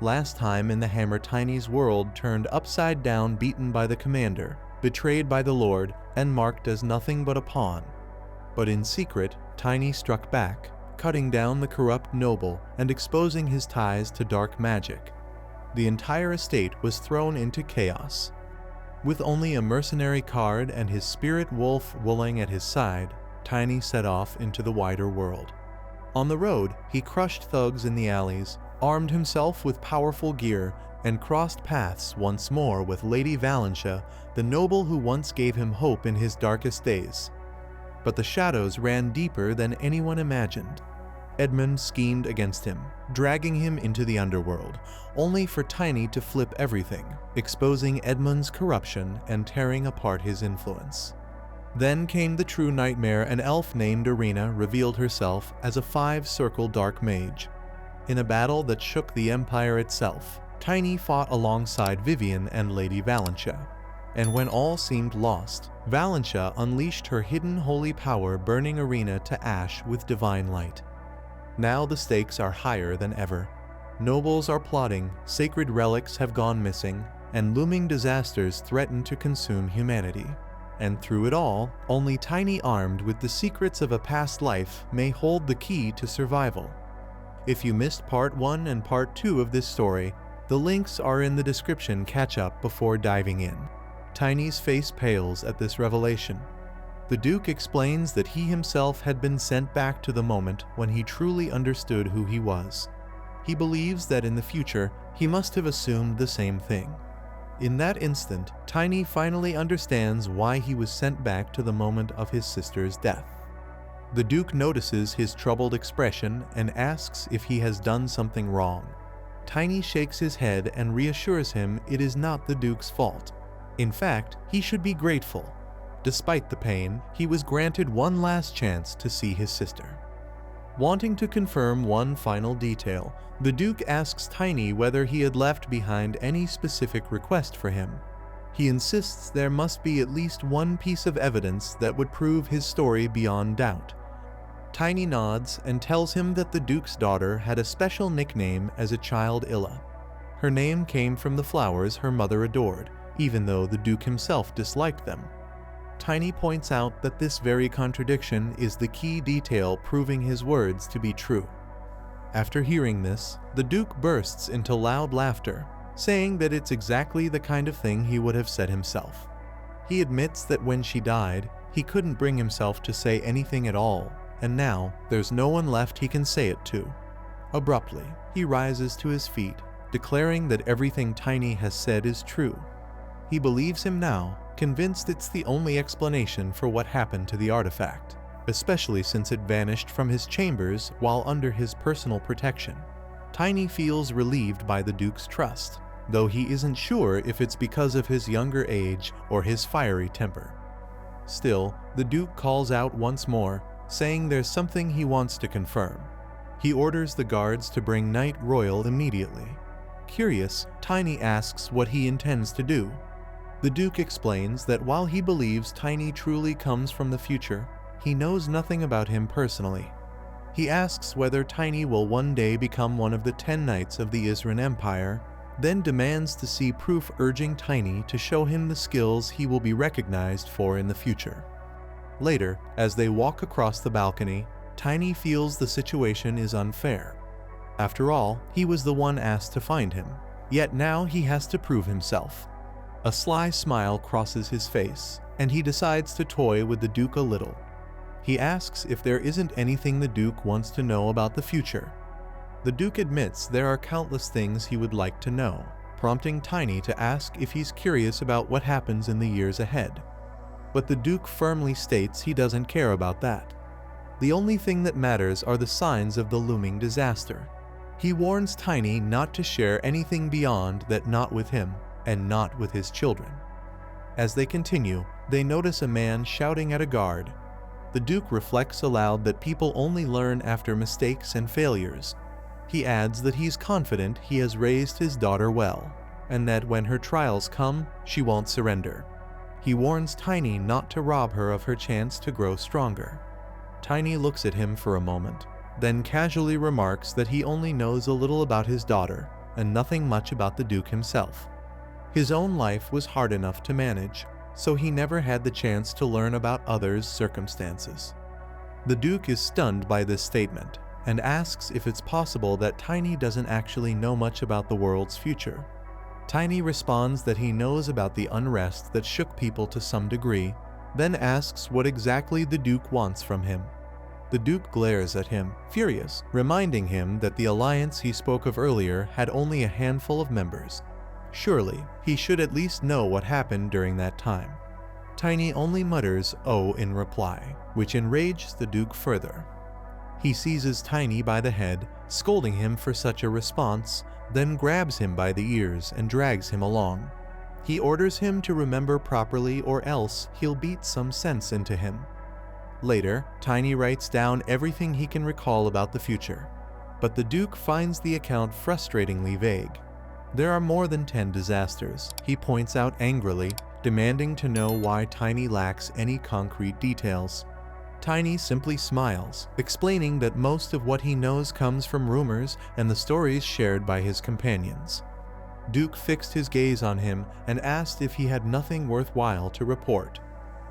last time in the Hammer Tiny's world turned upside down, beaten by the commander, betrayed by the Lord, and marked as nothing but a pawn. But in secret, Tiny struck back, cutting down the corrupt noble and exposing his ties to dark magic. The entire estate was thrown into chaos. With only a mercenary card and his spirit wolf wooling at his side, Tiny set off into the wider world. On the road, he crushed thugs in the alleys, armed himself with powerful gear, and crossed paths once more with Lady Valentia, the noble who once gave him hope in his darkest days. But the shadows ran deeper than anyone imagined. Edmund schemed against him, dragging him into the underworld, only for Tiny to flip everything, exposing Edmund's corruption and tearing apart his influence. Then came the true nightmare. An elf named Irina revealed herself as a 5-circle dark mage. In a battle that shook the Empire itself, Tiny fought alongside Vivian and Lady Valentia. And when all seemed lost, Valentia unleashed her hidden holy power, burning Irina to ash with divine light. Now the stakes are higher than ever. Nobles are plotting, sacred relics have gone missing, and looming disasters threaten to consume humanity. And through it all, only Tiny, armed with the secrets of a past life, may hold the key to survival. If you missed part 1 and part 2 of this story, the links are in the description. Catch up before diving in. Tiny's face pales at this revelation. The Duke explains that he himself had been sent back to the moment when he truly understood who he was. He believes that in the future, he must have assumed the same thing. In that instant, Tiny finally understands why he was sent back to the moment of his sister's death. The Duke notices his troubled expression and asks if he has done something wrong. Tiny shakes his head and reassures him it is not the Duke's fault. In fact, he should be grateful. Despite the pain, he was granted one last chance to see his sister. Wanting to confirm one final detail, the Duke asks Tiny whether he had left behind any specific request for him. He insists there must be at least one piece of evidence that would prove his story beyond doubt. Tiny nods and tells him that the Duke's daughter had a special nickname as a child, Illa. Her name came from the flowers her mother adored, even though the Duke himself disliked them. Tiny points out that this very contradiction is the key detail proving his words to be true. After hearing this, the Duke bursts into loud laughter, saying that it's exactly the kind of thing he would have said himself. He admits that when she died, he couldn't bring himself to say anything at all, and now there's no one left he can say it to. Abruptly, he rises to his feet, declaring that everything Tiny has said is true. He believes him now, convinced it's the only explanation for what happened to the artifact, especially since it vanished from his chambers while under his personal protection. Tiny feels relieved by the Duke's trust, though he isn't sure if it's because of his younger age or his fiery temper. Still, the Duke calls out once more, saying there's something he wants to confirm. He orders the guards to bring Knight Royal immediately. Curious, Tiny asks what he intends to do. The Duke explains that while he believes Tiny truly comes from the future, he knows nothing about him personally. He asks whether Tiny will one day become one of the 10 knights of the Isran Empire, then demands to see proof, urging Tiny to show him the skills he will be recognized for in the future. Later, as they walk across the balcony, Tiny feels the situation is unfair. After all, he was the one asked to find him, yet now he has to prove himself. A sly smile crosses his face, and he decides to toy with the Duke a little. He asks if there isn't anything the Duke wants to know about the future. The Duke admits there are countless things he would like to know, prompting Tiny to ask if he's curious about what happens in the years ahead. But the Duke firmly states he doesn't care about that. The only thing that matters are the signs of the looming disaster. He warns Tiny not to share anything beyond that, not with him, and not with his children. As they continue, they notice a man shouting at a guard. The Duke reflects aloud that people only learn after mistakes and failures. He adds that he's confident he has raised his daughter well, and that when her trials come, she won't surrender. He warns Tiny not to rob her of her chance to grow stronger. Tiny looks at him for a moment, then casually remarks that he only knows a little about his daughter, and nothing much about the Duke himself. His own life was hard enough to manage, so he never had the chance to learn about others' circumstances. The Duke is stunned by this statement and asks if it's possible that Tiny doesn't actually know much about the world's future. Tiny responds that he knows about the unrest that shook people to some degree, then asks what exactly the Duke wants from him. The Duke glares at him, furious, reminding him that the alliance he spoke of earlier had only a handful of members. Surely, he should at least know what happened during that time. Tiny only mutters "oh" in reply, which enrages the Duke further. He seizes Tiny by the head, scolding him for such a response, then grabs him by the ears and drags him along. He orders him to remember properly or else he'll beat some sense into him. Later, Tiny writes down everything he can recall about the future, but the Duke finds the account frustratingly vague. There are more than 10 disasters, he points out angrily, demanding to know why Tiny lacks any concrete details. Tiny simply smiles, explaining that most of what he knows comes from rumors and the stories shared by his companions. Duke fixed his gaze on him and asked if he had nothing worthwhile to report.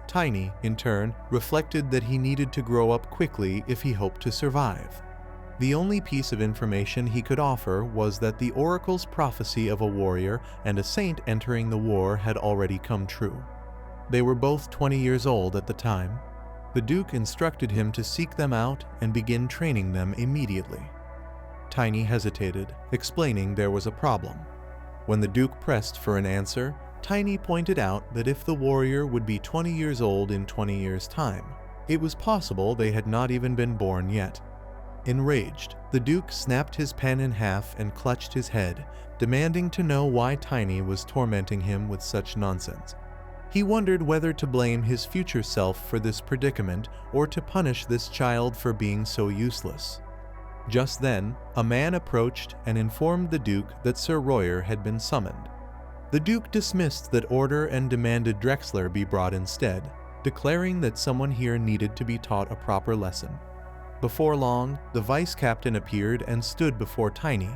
Tiny, in turn, reflected that he needed to grow up quickly if he hoped to survive. The only piece of information he could offer was that the oracle's prophecy of a warrior and a saint entering the war had already come true. They were both 20 years old at the time. The Duke instructed him to seek them out and begin training them immediately. Tiny hesitated, explaining there was a problem. When the Duke pressed for an answer, Tiny pointed out that if the warrior would be 20 years old in 20 years' time, it was possible they had not even been born yet. Enraged, the Duke snapped his pen in half and clutched his head, demanding to know why Tiny was tormenting him with such nonsense. He wondered whether to blame his future self for this predicament or to punish this child for being so useless. Just then, a man approached and informed the Duke that Sir Royer had been summoned. The Duke dismissed that order and demanded Drexler be brought instead, declaring that someone here needed to be taught a proper lesson. Before long, the vice captain appeared and stood before Tiny.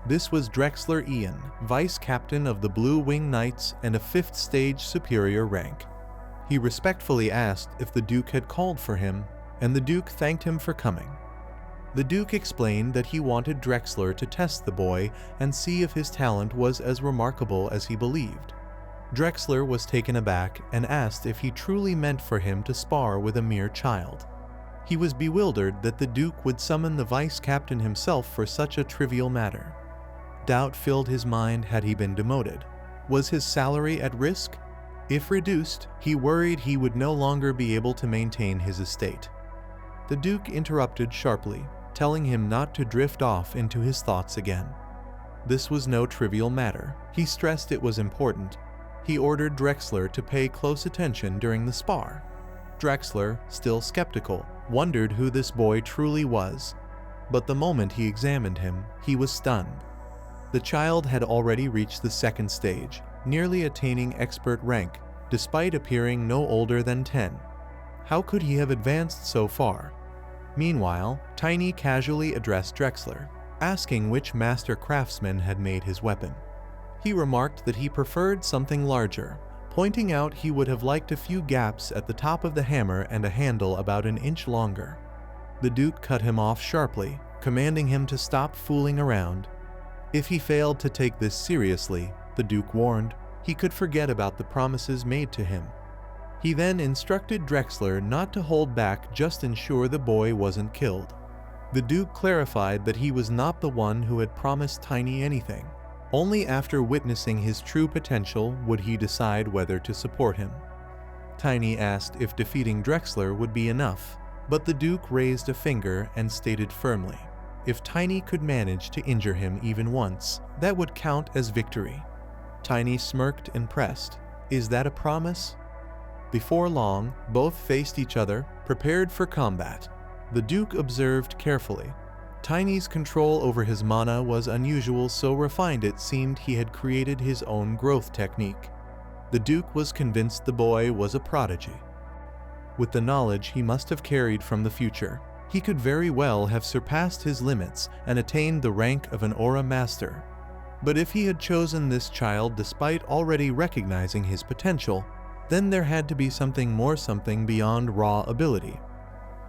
This was Drexler Ian, vice captain of the Blue Wing Knights and a 5th stage superior rank. He respectfully asked if the Duke had called for him, and the Duke thanked him for coming. The Duke explained that he wanted Drexler to test the boy and see if his talent was as remarkable as he believed. Drexler was taken aback and asked if he truly meant for him to spar with a mere child. He was bewildered that the Duke would summon the vice captain himself for such a trivial matter. Doubt filled his mind had he been demoted. Was his salary at risk? If reduced, he worried he would no longer be able to maintain his estate. The Duke interrupted sharply, telling him not to drift off into his thoughts again. This was no trivial matter. He stressed it was important. He ordered Drexler to pay close attention during the spar. Drexler, still skeptical, wondered who this boy truly was. But the moment he examined him, he was stunned. The child had already reached the 2nd stage, nearly attaining expert rank, despite appearing no older than 10. How could he have advanced so far? Meanwhile, Tiny casually addressed Drexler, asking which master craftsman had made his weapon. He remarked that he preferred something larger, pointing out he would have liked a few gaps at the top of the hammer and a handle about an inch longer. The Duke cut him off sharply, commanding him to stop fooling around. If he failed to take this seriously, the Duke warned, he could forget about the promises made to him. He then instructed Drexler not to hold back, just ensure the boy wasn't killed. The Duke clarified that he was not the one who had promised Tiny anything. Only after witnessing his true potential would he decide whether to support him. Tiny asked if defeating Drexler would be enough, but the Duke raised a finger and stated firmly, if Tiny could manage to injure him even once, that would count as victory. Tiny smirked, impressed. Is that a promise? Before long, both faced each other, prepared for combat. The Duke observed carefully. Tiny's control over his mana was unusual, so refined it seemed he had created his own growth technique. The Duke was convinced the boy was a prodigy. With the knowledge he must have carried from the future, he could very well have surpassed his limits and attained the rank of an Aura Master. But if he had chosen this child despite already recognizing his potential, then there had to be something beyond raw ability.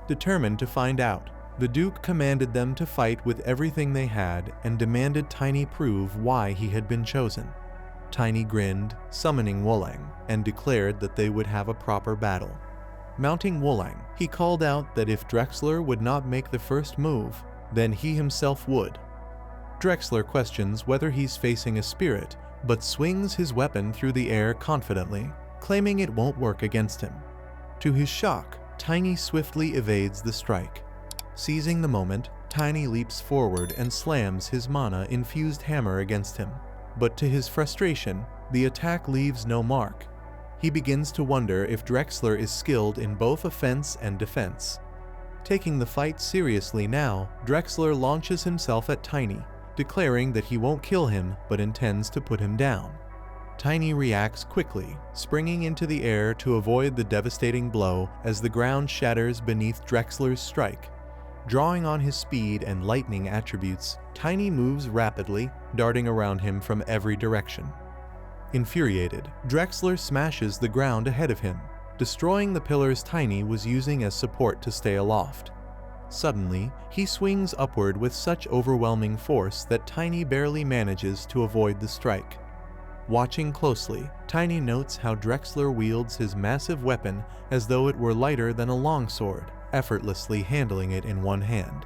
Determined to find out, the Duke commanded them to fight with everything they had and demanded Tiny prove why he had been chosen. Tiny grinned, summoning Wolang, and declared that they would have a proper battle. Mounting Wolang, he called out that if Drexler would not make the first move, then he himself would. Drexler questions whether he's facing a spirit, but swings his weapon through the air confidently, claiming it won't work against him. To his shock, Tiny swiftly evades the strike. Seizing the moment, Tiny leaps forward and slams his mana-infused hammer against him. But to his frustration, the attack leaves no mark. He begins to wonder if Drexler is skilled in both offense and defense. Taking the fight seriously now, Drexler launches himself at Tiny, declaring that he won't kill him but intends to put him down. Tiny reacts quickly, springing into the air to avoid the devastating blow as the ground shatters beneath Drexler's strike. Drawing on his speed and lightning attributes, Tiny moves rapidly, darting around him from every direction. Infuriated, Drexler smashes the ground ahead of him, destroying the pillars Tiny was using as support to stay aloft. Suddenly, he swings upward with such overwhelming force that Tiny barely manages to avoid the strike. Watching closely, Tiny notes how Drexler wields his massive weapon as though it were lighter than a longsword, effortlessly handling it in one hand.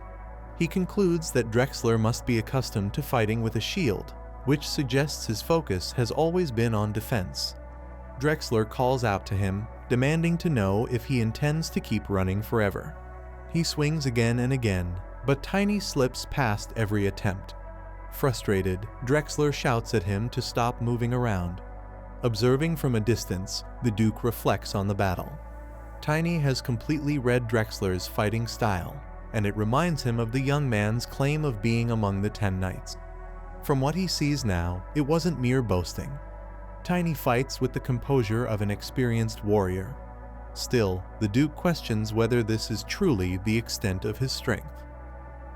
He concludes that Drexler must be accustomed to fighting with a shield, which suggests his focus has always been on defense. Drexler calls out to him, demanding to know if he intends to keep running forever. He swings again and again, but Tiny slips past every attempt. Frustrated, Drexler shouts at him to stop moving around. Observing from a distance, the Duke reflects on the battle. Tiny has completely read Drexler's fighting style, and it reminds him of the young man's claim of being among the 10 Knights. From what he sees now, it wasn't mere boasting. Tiny fights with the composure of an experienced warrior. Still, the Duke questions whether this is truly the extent of his strength.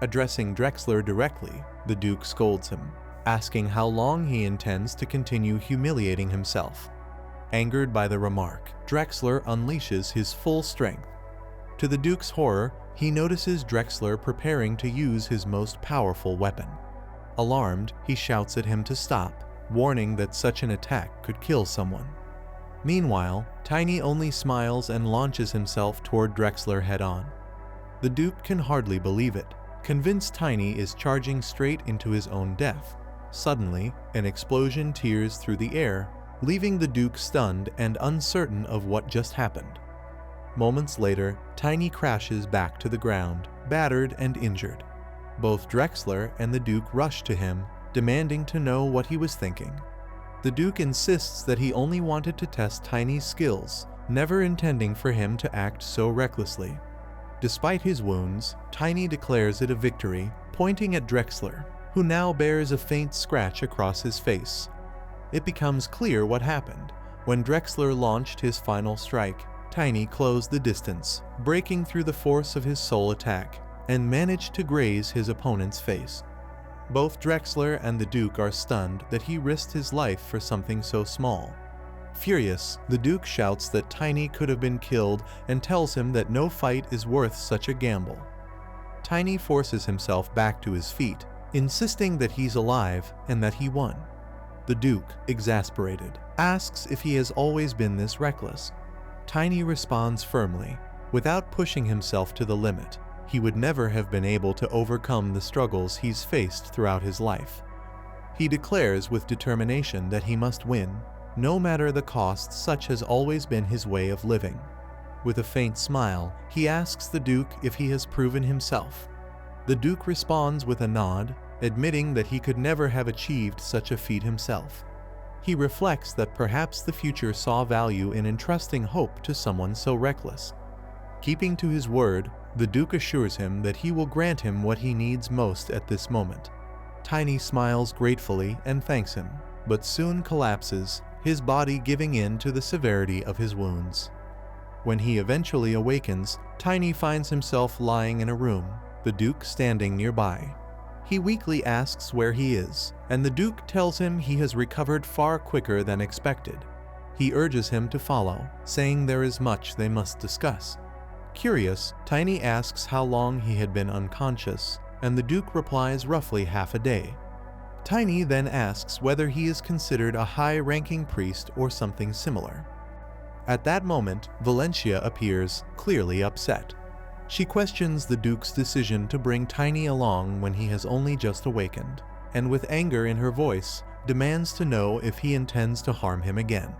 Addressing Drexler directly, the Duke scolds him, asking how long he intends to continue humiliating himself. Angered by the remark, Drexler unleashes his full strength. To the Duke's horror, he notices Drexler preparing to use his most powerful weapon. Alarmed, he shouts at him to stop, warning that such an attack could kill someone. Meanwhile, Tiny only smiles and launches himself toward Drexler head-on. The Duke can hardly believe it, convinced Tiny is charging straight into his own death. Suddenly, an explosion tears through the air, leaving the Duke stunned and uncertain of what just happened. Moments later, Tiny crashes back to the ground, battered and injured. Both Drexler and the Duke rush to him, demanding to know what he was thinking. The Duke insists that he only wanted to test Tiny's skills, never intending for him to act so recklessly. Despite his wounds, Tiny declares it a victory, pointing at Drexler, who now bears a faint scratch across his face. It becomes clear what happened. When Drexler launched his final strike, Tiny closed the distance, breaking through the force of his sole attack, and managed to graze his opponent's face. Both Drexler and the Duke are stunned that he risked his life for something so small. Furious, the Duke shouts that Tiny could have been killed and tells him that no fight is worth such a gamble. Tiny forces himself back to his feet, insisting that he's alive and that he won. The Duke, exasperated, asks if he has always been this reckless. Tiny responds firmly, without pushing himself to the limit. He would never have been able to overcome the struggles he's faced throughout his life. He declares with determination that he must win, no matter the cost. Such has always been his way of living. With a faint smile, he asks the Duke if he has proven himself. The Duke responds with a nod, admitting that he could never have achieved such a feat himself. He reflects that perhaps the future saw value in entrusting hope to someone so reckless. Keeping to his word, the Duke assures him that he will grant him what he needs most at this moment. Tiny smiles gratefully and thanks him, but soon collapses, his body giving in to the severity of his wounds. When he eventually awakens, Tiny finds himself lying in a room, the Duke standing nearby. He weakly asks where he is, and the Duke tells him he has recovered far quicker than expected. He urges him to follow, saying there is much they must discuss. Curious, Tiny asks how long he had been unconscious, and the Duke replies roughly half a day. Tiny then asks whether he is considered a high-ranking priest or something similar. At that moment, Valencia appears, clearly upset. She questions the Duke's decision to bring Tiny along when he has only just awakened, and with anger in her voice, demands to know if he intends to harm him again.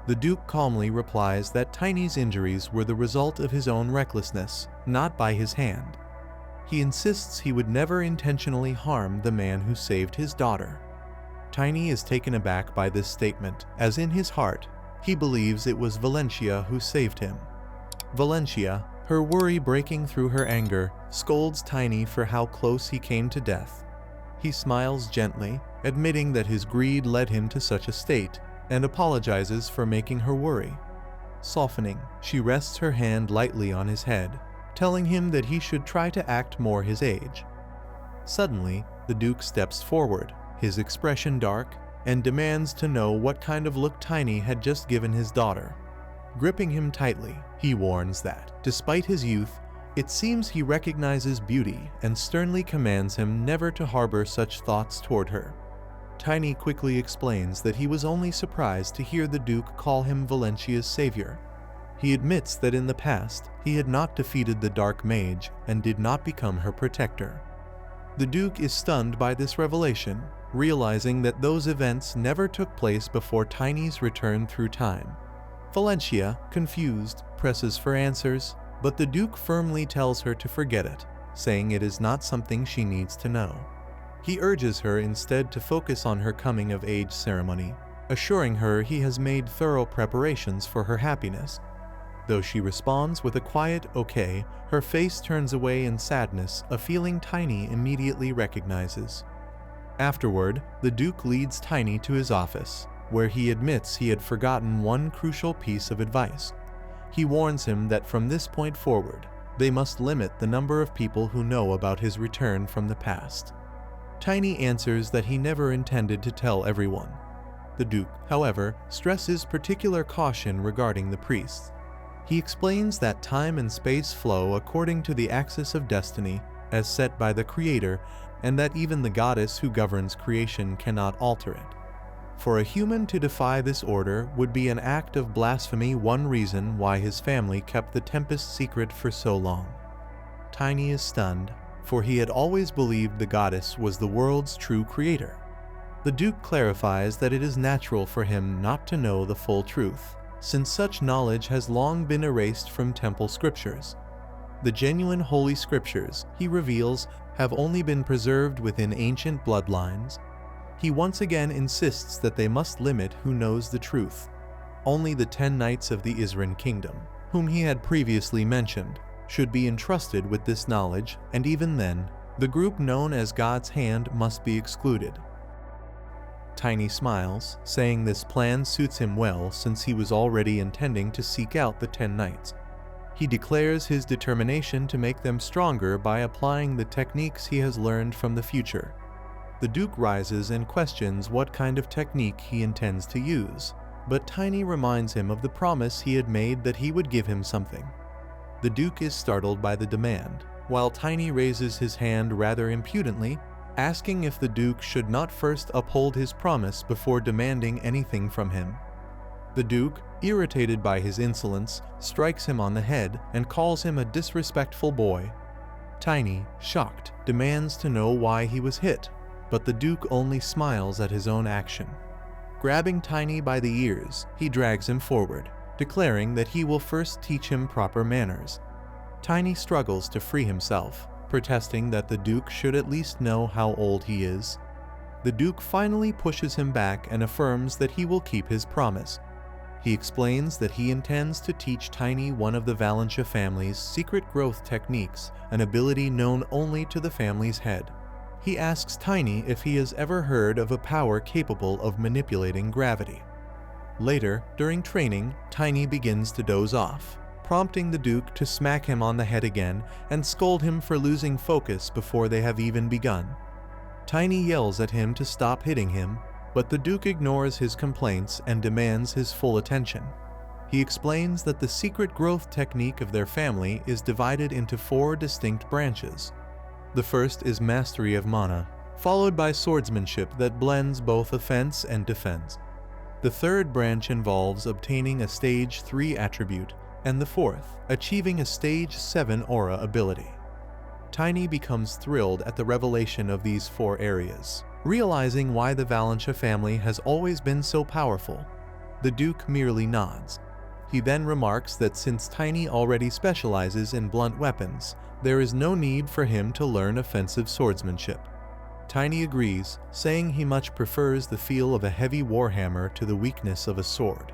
The Duke calmly replies that Tiny's injuries were the result of his own recklessness, not by his hand. He insists he would never intentionally harm the man who saved his daughter. Tiny is taken aback by this statement, as in his heart, he believes it was Valencia who saved him. Valencia, her worry breaking through her anger, scolds Tiny for how close he came to death. He smiles gently, admitting that his greed led him to such a state, and apologizes for making her worry. Softening, she rests her hand lightly on his head, telling him that he should try to act more his age. Suddenly, the Duke steps forward, his expression dark, and demands to know what kind of look Tiny had just given his daughter. Gripping him tightly, he warns that, despite his youth, it seems he recognizes beauty and sternly commands him never to harbor such thoughts toward her. Tiny quickly explains that he was only surprised to hear the Duke call him Valencia's savior. He admits that in the past, he had not defeated the Dark Mage and did not become her protector. The Duke is stunned by this revelation, realizing that those events never took place before Tiny's return through time. Valencia, confused, presses for answers, but the Duke firmly tells her to forget it, saying it is not something she needs to know. He urges her instead to focus on her coming-of-age ceremony, assuring her he has made thorough preparations for her happiness. Though she responds with a quiet okay, her face turns away in sadness, a feeling Tiny immediately recognizes. Afterward, the Duke leads Tiny to his office, where he admits he had forgotten one crucial piece of advice. He warns him that from this point forward, they must limit the number of people who know about his return from the past. Tiny answers that he never intended to tell everyone. The Duke, however, stresses particular caution regarding the priests. He explains that time and space flow according to the axis of destiny, as set by the Creator, and that even the goddess who governs creation cannot alter it. For a human to defy this order would be an act of blasphemy, one reason why his family kept the Tempest secret for so long. Tiny is stunned, for he had always believed the goddess was the world's true creator. The Duke clarifies that it is natural for him not to know the full truth, since such knowledge has long been erased from temple scriptures. The genuine holy scriptures, he reveals, have only been preserved within ancient bloodlines. He once again insists that they must limit who knows the truth. Only the 10 knights of the Isran kingdom, whom he had previously mentioned, should be entrusted with this knowledge, and even then, the group known as God's Hand must be excluded. Tiny smiles, saying this plan suits him well since he was already intending to seek out the 10 knights. He declares his determination to make them stronger by applying the techniques he has learned from the future. The Duke rises and questions what kind of technique he intends to use, but Tiny reminds him of the promise he had made that he would give him something. The Duke is startled by the demand, while Tiny raises his hand rather impudently, asking if the Duke should not first uphold his promise before demanding anything from him. The Duke, irritated by his insolence, strikes him on the head and calls him a disrespectful boy. Tiny, shocked, demands to know why he was hit, but the Duke only smiles at his own action. Grabbing Tiny by the ears, he drags him forward, declaring that he will first teach him proper manners. Tiny struggles to free himself, protesting that the Duke should at least know how old he is. The Duke finally pushes him back and affirms that he will keep his promise. He explains that he intends to teach Tiny one of the Valencia family's secret growth techniques, an ability known only to the family's head. He asks Tiny if he has ever heard of a power capable of manipulating gravity. Later, during training, Tiny begins to doze off, prompting the Duke to smack him on the head again and scold him for losing focus before they have even begun. Tiny yells at him to stop hitting him, but the Duke ignores his complaints and demands his full attention. He explains that the secret growth technique of their family is divided into 4 distinct branches. The first is mastery of mana, followed by swordsmanship that blends both offense and defense. The third branch involves obtaining a stage 3 attribute, and the fourth, achieving a stage 7 aura ability. Tiny becomes thrilled at the revelation of these 4 areas, realizing why the Valencia family has always been so powerful. The Duke merely nods. He then remarks that since Tiny already specializes in blunt weapons, there is no need for him to learn offensive swordsmanship. Tiny agrees, saying he much prefers the feel of a heavy warhammer to the weakness of a sword.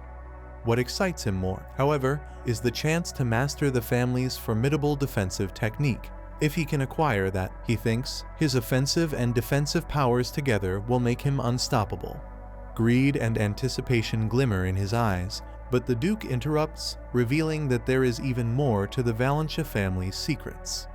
What excites him more, however, is the chance to master the family's formidable defensive technique. If he can acquire that, he thinks, his offensive and defensive powers together will make him unstoppable. Greed and anticipation glimmer in his eyes, but the Duke interrupts, revealing that there is even more to the Valencia family's secrets.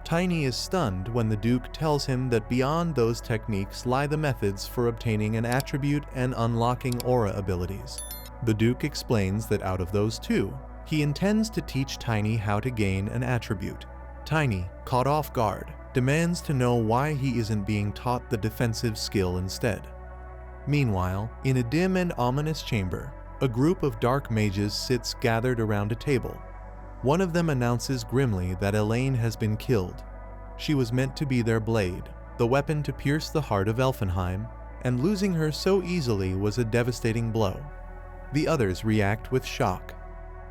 Tiny is stunned when the Duke tells him that beyond those techniques lie the methods for obtaining an attribute and unlocking aura abilities. The Duke explains that out of those 2, he intends to teach Tiny how to gain an attribute. Tiny, caught off guard, demands to know why he isn't being taught the defensive skill instead. Meanwhile, in a dim and ominous chamber, a group of dark mages sits gathered around a table. One of them announces grimly that Elaine has been killed. She was meant to be their blade, the weapon to pierce the heart of Elfenheim, and losing her so easily was a devastating blow. The others react with shock.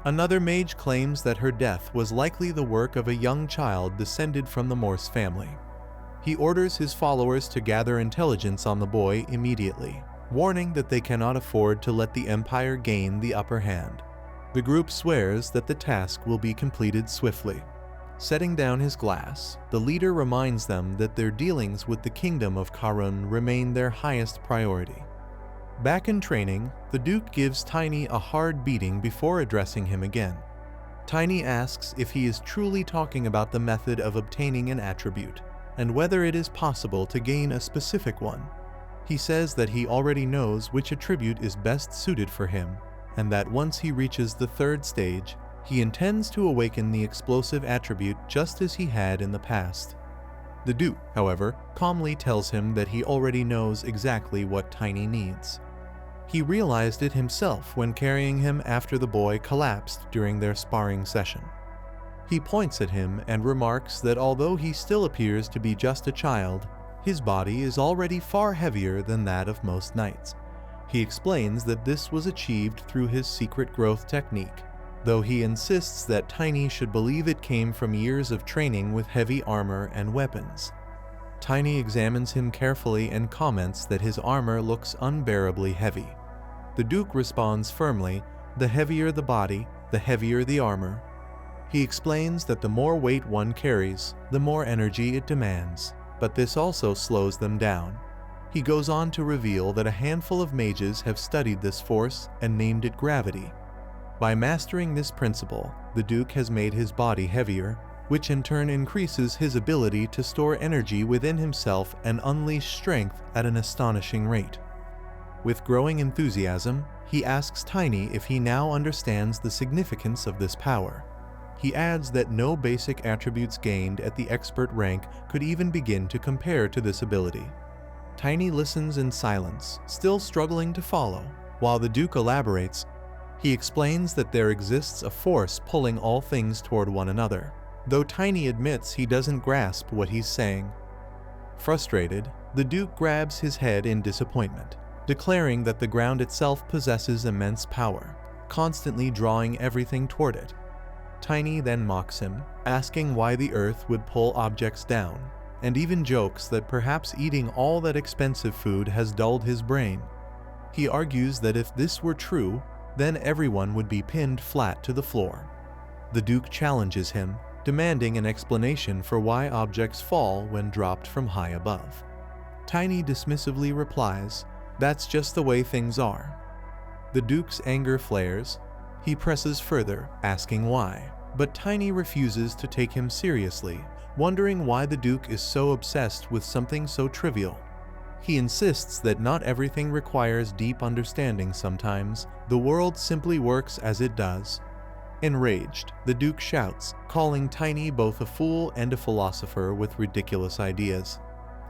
Another mage claims that her death was likely the work of a young child descended from the Morse family. He orders his followers to gather intelligence on the boy immediately, warning that they cannot afford to let the Empire gain the upper hand. The group swears that the task will be completed swiftly. Setting down his glass, the leader reminds them that their dealings with the Kingdom of Karun remain their highest priority. Back in training, the Duke gives Tiny a hard beating before addressing him again. Tiny asks if he is truly talking about the method of obtaining an attribute, and whether it is possible to gain a specific one. He says that he already knows which attribute is best suited for him, and that once he reaches the 3rd stage, he intends to awaken the explosive attribute just as he had in the past. The Duke, however, calmly tells him that he already knows exactly what Tiny needs. He realized it himself when carrying him after the boy collapsed during their sparring session. He points at him and remarks that although he still appears to be just a child, his body is already far heavier than that of most knights. He explains that this was achieved through his secret growth technique, though he insists that Tiny should believe it came from years of training with heavy armor and weapons. Tiny examines him carefully and comments that his armor looks unbearably heavy. The Duke responds firmly, "The heavier the body, the heavier the armor." He explains that the more weight one carries, the more energy it demands, but this also slows them down. He goes on to reveal that a handful of mages have studied this force and named it gravity. By mastering this principle, the Duke has made his body heavier, which in turn increases his ability to store energy within himself and unleash strength at an astonishing rate. With growing enthusiasm, he asks Tiny if he now understands the significance of this power. He adds that no basic attributes gained at the expert rank could even begin to compare to this ability. Tiny listens in silence, still struggling to follow, while the Duke elaborates. He explains that there exists a force pulling all things toward one another, though Tiny admits he doesn't grasp what he's saying. Frustrated, the Duke grabs his head in disappointment, declaring that the ground itself possesses immense power, constantly drawing everything toward it. Tiny then mocks him, asking why the earth would pull objects down, and even jokes that perhaps eating all that expensive food has dulled his brain. He argues that if this were true, then everyone would be pinned flat to the floor. The Duke challenges him, demanding an explanation for why objects fall when dropped from high above. Tiny dismissively replies, "That's just the way things are." The Duke's anger flares. He presses further, asking why, but Tiny refuses to take him seriously, wondering why the Duke is so obsessed with something so trivial. He insists that not everything requires deep understanding sometimes, the world simply works as it does. Enraged, the Duke shouts, calling Tiny both a fool and a philosopher with ridiculous ideas.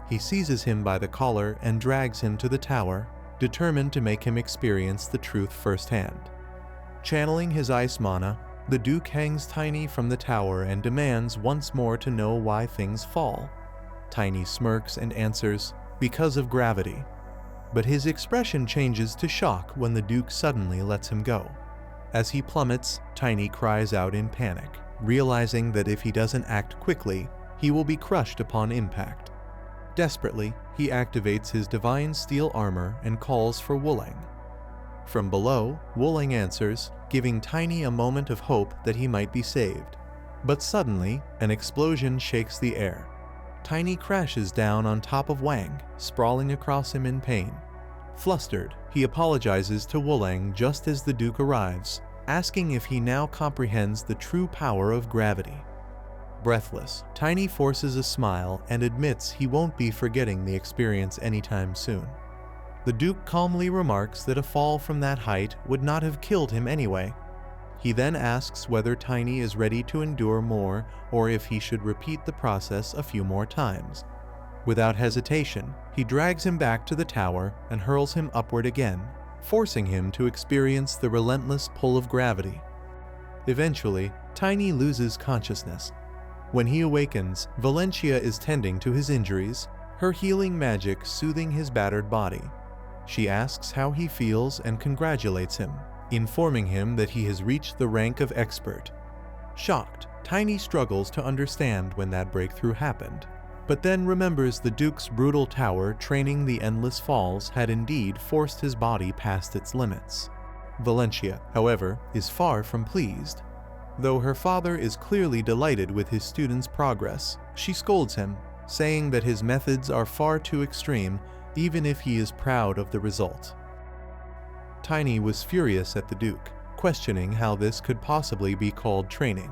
He seizes him by the collar and drags him to the tower, determined to make him experience the truth firsthand. Channeling his ice mana, the Duke hangs Tiny from the tower and demands once more to know why things fall. Tiny smirks and answers, "Because of gravity." But his expression changes to shock when the Duke suddenly lets him go. As he plummets, Tiny cries out in panic, realizing that if he doesn't act quickly, he will be crushed upon impact. Desperately, he activates his divine steel armor and calls for Wuling. From below, Wuling answers, giving Tiny a moment of hope that he might be saved. But suddenly, an explosion shakes the air. Tiny crashes down on top of Wang, sprawling across him in pain. Flustered, he apologizes to Wuling just as the Duke arrives, asking if he now comprehends the true power of gravity. Breathless, Tiny forces a smile and admits he won't be forgetting the experience anytime soon. The Duke calmly remarks that a fall from that height would not have killed him anyway. He then asks whether Tiny is ready to endure more or if he should repeat the process a few more times. Without hesitation, he drags him back to the tower and hurls him upward again, forcing him to experience the relentless pull of gravity. Eventually, Tiny loses consciousness. When he awakens, Valencia is tending to his injuries, her healing magic soothing his battered body. She asks how he feels and congratulates him, informing him that he has reached the rank of expert. Shocked, Tiny struggles to understand when that breakthrough happened, but then remembers the Duke's brutal tower training the endless falls had indeed forced his body past its limits. Valencia, however, is far from pleased. Though her father is clearly delighted with his student's progress, she scolds him, saying that his methods are far too extreme, even if he is proud of the result. Tiny was furious at the Duke, questioning how this could possibly be called training.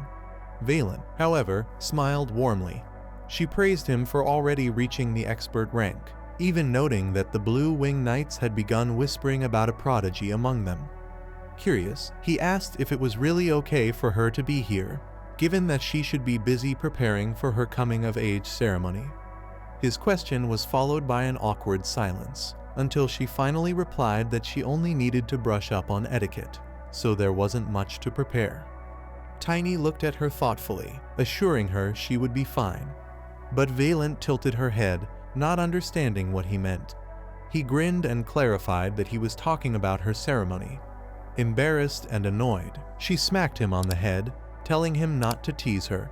Valen, however, smiled warmly. She praised him for already reaching the expert rank, even noting that the Blue Wing Knights had begun whispering about a prodigy among them. Curious, he asked if it was really okay for her to be here, given that she should be busy preparing for her coming-of-age ceremony. His question was followed by an awkward silence, until she finally replied that she only needed to brush up on etiquette, so there wasn't much to prepare. Tiny looked at her thoughtfully, assuring her she would be fine. But Valent tilted her head, not understanding what he meant. He grinned and clarified that he was talking about her ceremony. Embarrassed and annoyed, she smacked him on the head, telling him not to tease her.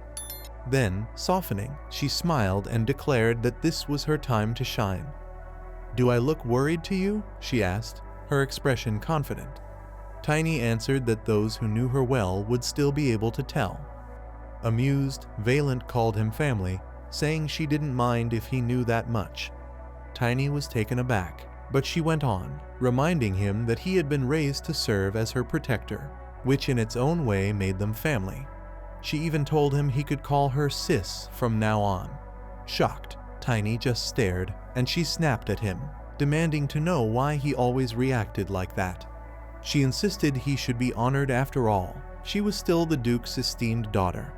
Then, softening, she smiled and declared that this was her time to shine. "Do I look worried to you?" she asked, her expression confident. Tiny answered that those who knew her well would still be able to tell. Amused, Valent called him family, saying she didn't mind if he knew that much. Tiny was taken aback, but she went on, reminding him that he had been raised to serve as her protector, which in its own way made them family. She even told him he could call her Sis from now on. Shocked, Tiny just stared, and she snapped at him, demanding to know why he always reacted like that. She insisted he should be honored after all. She was still the Duke's esteemed daughter.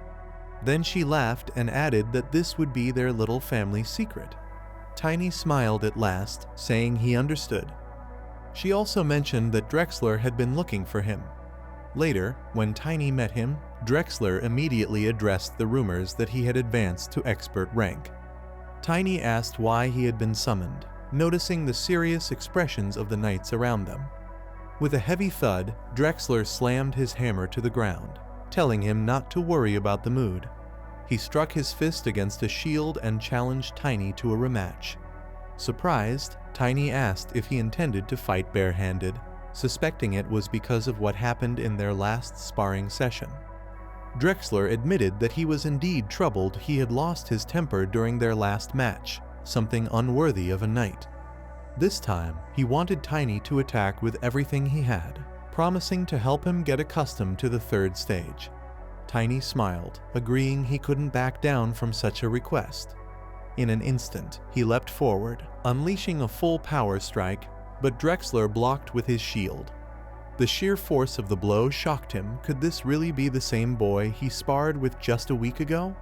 Then she laughed and added that this would be their little family secret. Tiny smiled at last, saying he understood. She also mentioned that Drexler had been looking for him. Later, when Tiny met him, Drexler immediately addressed the rumors that he had advanced to expert rank. Tiny asked why he had been summoned, noticing the serious expressions of the knights around them. With a heavy thud, Drexler slammed his hammer to the ground, telling him not to worry about the mood. He struck his fist against a shield and challenged Tiny to a rematch. Surprised, Tiny asked if he intended to fight barehanded, suspecting it was because of what happened in their last sparring session. Drexler admitted that he was indeed troubled he had lost his temper during their last match, something unworthy of a knight. This time, he wanted Tiny to attack with everything he had, promising to help him get accustomed to the third stage. Tiny smiled, agreeing he couldn't back down from such a request. In an instant, he leapt forward, unleashing a full power strike, but Drexler blocked with his shield. The sheer force of the blow shocked him. Could this really be the same boy he sparred with just a week ago?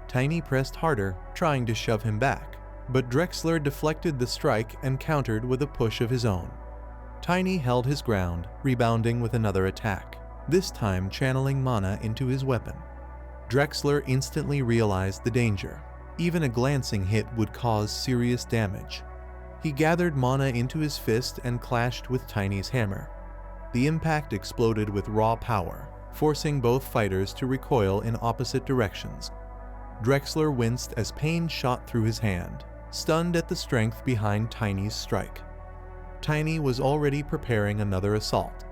Tiny pressed harder, trying to shove him back, but Drexler deflected the strike and countered with a push of his own. Tiny held his ground, rebounding with another attack, this time channeling mana into his weapon. Drexler instantly realized the danger. Even a glancing hit would cause serious damage. He gathered mana into his fist and clashed with Tiny's hammer. The impact exploded with raw power, forcing both fighters to recoil in opposite directions. Drexler winced as pain shot through his hand, stunned at the strength behind Tiny's strike. Tiny was already preparing another assault.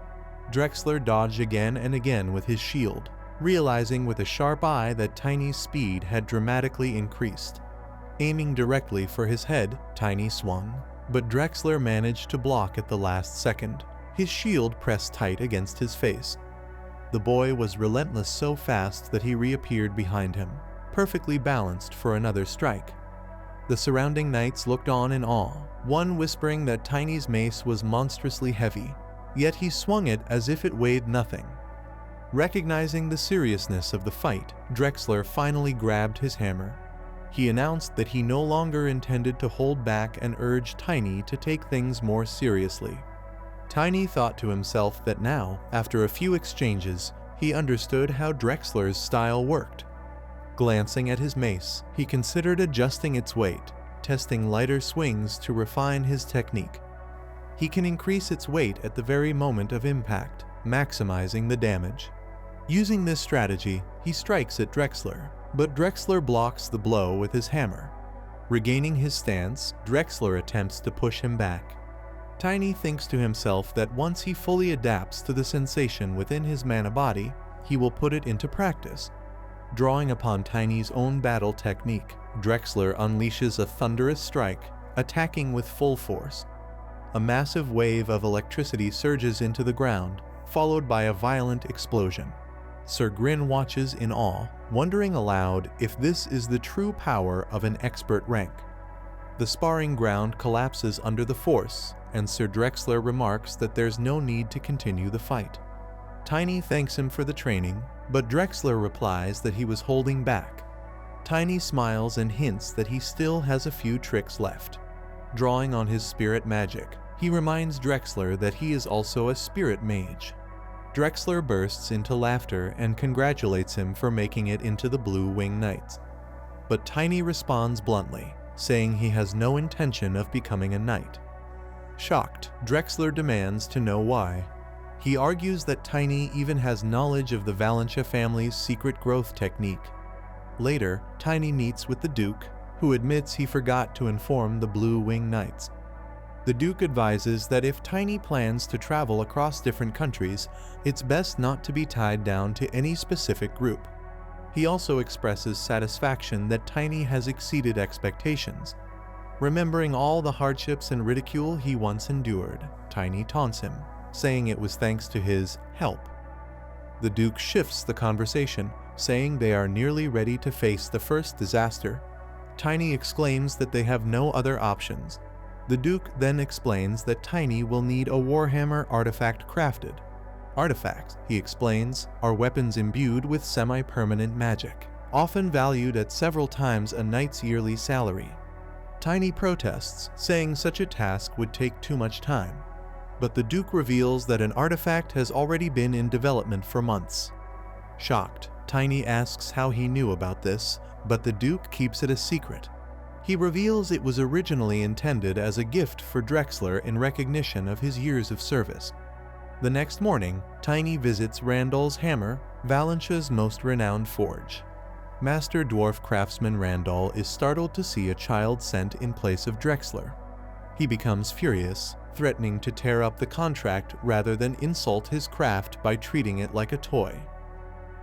Drexler dodged again and again with his shield, realizing with a sharp eye that Tiny's speed had dramatically increased. Aiming directly for his head, Tiny swung, but Drexler managed to block at the last second, his shield pressed tight against his face. The boy was relentless, so fast that he reappeared behind him, perfectly balanced for another strike. The surrounding knights looked on in awe, one whispering that Tiny's mace was monstrously heavy, yet he swung it as if it weighed nothing. Recognizing the seriousness of the fight, Drexler finally grabbed his hammer. He announced that he no longer intended to hold back and urged Tiny to take things more seriously. Tiny thought to himself that now, after a few exchanges, he understood how Drexler's style worked. Glancing at his mace, he considered adjusting its weight, testing lighter swings to refine his technique. He can increase its weight at the very moment of impact, maximizing the damage. Using this strategy, he strikes at Drexler, but Drexler blocks the blow with his hammer. Regaining his stance, Drexler attempts to push him back. Tiny thinks to himself that once he fully adapts to the sensation within his mana body, he will put it into practice. Drawing upon Tiny's own battle technique, Drexler unleashes a thunderous strike, attacking with full force. A massive wave of electricity surges into the ground, followed by a violent explosion. Sir Grin watches in awe, wondering aloud if this is the true power of an expert rank. The sparring ground collapses under the force, and Sir Drexler remarks that there's no need to continue the fight. Tiny thanks him for the training, but Drexler replies that he was holding back. Tiny smiles and hints that he still has a few tricks left. Drawing on his spirit magic, he reminds Drexler that he is also a spirit mage. Drexler bursts into laughter and congratulates him for making it into the Blue Wing Knights. But Tiny responds bluntly, saying he has no intention of becoming a knight. Shocked, Drexler demands to know why. He argues that Tiny even has knowledge of the Valentia family's secret growth technique. Later, Tiny meets with the Duke, who admits he forgot to inform the Blue Wing Knights. The Duke advises that if Tiny plans to travel across different countries, it's best not to be tied down to any specific group. He also expresses satisfaction that Tiny has exceeded expectations. Remembering all the hardships and ridicule he once endured, Tiny taunts him, saying it was thanks to his help. The Duke shifts the conversation, saying they are nearly ready to face the first disaster. Tiny exclaims that they have no other options. The Duke then explains that Tiny will need a Warhammer artifact crafted. Artifacts, he explains, are weapons imbued with semi-permanent magic, often valued at several times a knight's yearly salary. Tiny protests, saying such a task would take too much time. But the Duke reveals that an artifact has already been in development for months. Shocked, Tiny asks how he knew about this, but the Duke keeps it a secret. He reveals it was originally intended as a gift for Drexler in recognition of his years of service. The next morning, Tiny visits Randall's hammer, Valentia's most renowned forge. Master Dwarf craftsman Randall is startled to see a child sent in place of Drexler. He becomes furious, threatening to tear up the contract rather than insult his craft by treating it like a toy.